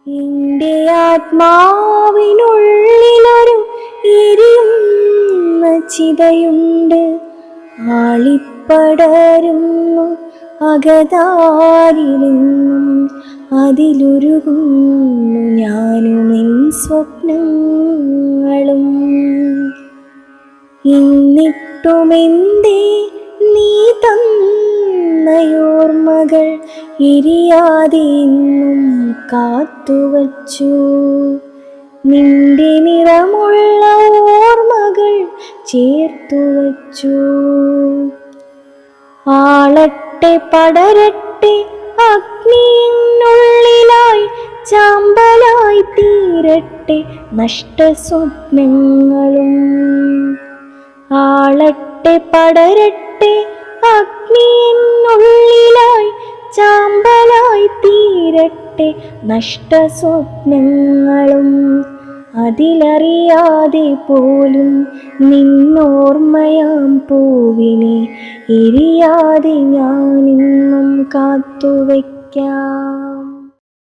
എൻ്റെ ആത്മാവിനുള്ളിലൊരു എരിയുന്ന ചിതയുണ്ട്, ആളിപ്പടരുന്നു അകതാരിലെന്നും. അതിലുരുകുന്നു ഞാനും എൻ സ്വപ്നങ്ങളും. എന്നിട്ടുമെന്തേ നീ തന്നയോർമ്മകൾ എരിയാതെ എന്നും കാത്തുവച്ചു? നിന്റെ നിറമുള്ള ഓർമ്മകൾ ചേർത്തുവച്ചു. ആളട്ടെ പടരട്ടെ അഗ്നിയിനുള്ളിലായി, ചാമ്പലായി തീരട്ടെ നഷ്ടസ്വപ്നങ്ങളും. ആളട്ടെ പടരട്ടെ അഗ്നിയിനുള്ളിലായി, ചാമ്പലായി തീരട്ടെ നഷ്ടസ്വപ്നങ്ങളും. അതിലറിയാതെ പോലും നിന്നോർമ്മയാം പൂവിനെ എരിയാതെ ഞാനിന്നും കാത്തുവയ്ക്കാം.